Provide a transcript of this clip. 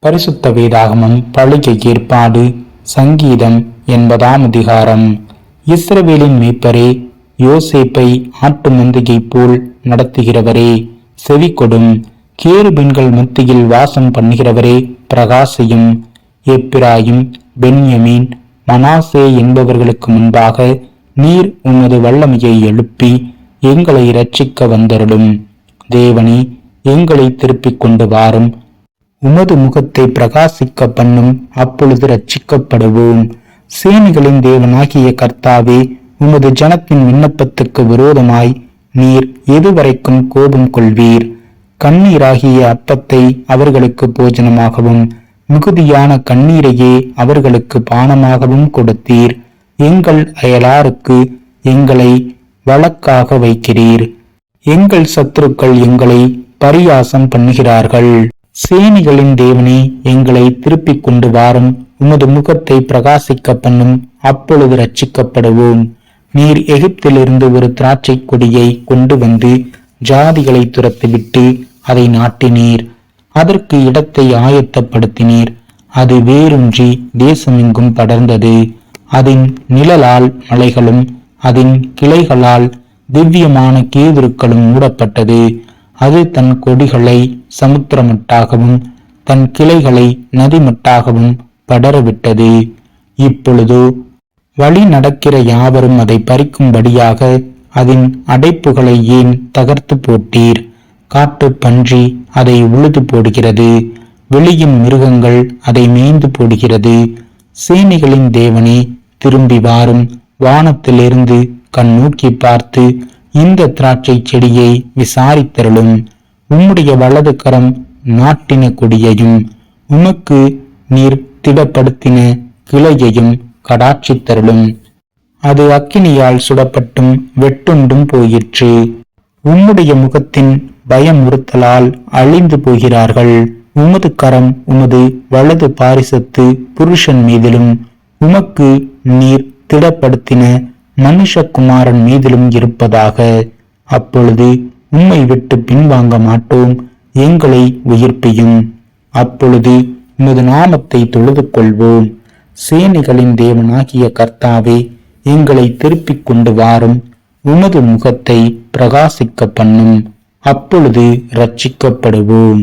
பரிசுத்த வேதாகமம் பழைய ஏற்பாடு சங்கீதம் 80ஆம் அதிகாரம். இஸ்ரவேலின் மீட்பரே, யோசேப்பை ஆட்டு மந்தையை போல் நடத்துகிறவரே, செவி கொடும். கேருபீன்கள் மத்தியில் வாசம் பண்ணுகிறவரே, பிரகாசியும். எப்பிராயிம், பென்யமீன், மனாசே என்பவர்களுக்கு முன்பாக நீர் உமது வல்லமையை எழுப்பி எங்களை இரட்சிக்க வந்தருளும். தேவனே, எங்களை திருப்பிக் கொண்டு வாரும். உமது முகத்தை பிரகாசிக்க பண்ணும், அப்பொழுது ரட்சிக்கப்படுவோம். சேனைகளின் தேவனாகிய கர்த்தாவே, உமது ஜனத்தின் விண்ணப்பத்துக்கு விரோதமாய் நீர் எதுவரைக்கும் கோபம் கொள்வீர்? கண்ணீராகிய அப்பத்தை அவர்களுக்கு போஜனமாகவும் மிகுதியான கண்ணீரையே அவர்களுக்கு பானமாகவும் கொடுத்தீர். எங்கள் அயலாருக்கு எங்களை வழக்காக வைக்கிறீர். எங்கள் சத்துருக்கள் எங்களை பரியாசம் பண்ணுகிறார்கள். சேனைகளின் தேவனே, எங்களை திருப்பிக் கொண்டு வாரும். உமது முகத்தை பிரகாசிக்க பண்ணும், அப்பொழுது ரட்சிக்கப்படுவோம். நீர் எகிப்திலிருந்து ஒரு திராட்சை கொடியை கொண்டு வந்து ஜாதிகளை துரத்திவிட்டு அதை நாட்டினீர். அதற்கு இடத்தை ஆயத்தப்படுத்தினீர். அது வேரூன்றி தேசமெங்கும் படர்ந்தது. அதன் நிழலால் மலைகளும் அதன் கிளைகளால் திவ்யமான கேதுருக்களும் மூடப்பட்டது. அது தன் கொடிகளை சமுத்திரமட்டாகவும் தன் கிளைகளை நதிமட்டாகவும் படரவிட்டது. இப்பொழுதோ வழி நடக்கிற யாவரும் அதை பறிக்கும்படியாக அதன் அடைப்புகளை ஏன் தகர்த்து போட்டீர்? காட்டு பன்றி அதை உழுது போடுகிறது, வெளியின் மிருகங்கள் அதை மேய்ந்து போடுகிறது. சேனைகளின் தேவனே, திரும்பி வாரும். வானத்திலிருந்து கண் நோக்கி பார்த்து இந்த திராட்சை செடியை விசாரித்தருளும். உம்முடைய வலது கரம் நாட்டின கொடியையும் உமக்கு நீர் திடப்படுத்தின கிளையையும் கடாட்சித்தருளும். அது அக்கினியால் சுடப்பட்டும் வெட்டுண்டும் போயிற்று. உம்முடைய முகத்தின் பயமுறுத்தலால் அழிந்து போகிறார்கள். உமது கரம் உமது வலது பாரிசத்து புருஷன் மீதிலும் உமக்கு நீர் திடப்படுத்தின மனுஷகுமாரன் மீதிலும் இருப்பதாக. அப்பொழுது உம்மை விட்டு பின்வாங்க மாட்டோம். எங்களை உயிர்ப்பியும். அப்பொழுது உமது நாமத்தை தொழுது கொள்வோம். சேனைகளின் தேவனாகிய கர்த்தாவே, எங்களை திருப்பிக் கொண்டு வாரும். உமது முகத்தை பிரகாசிக்க பண்ணும், அப்பொழுது ரட்சிக்கப்படுவோம்.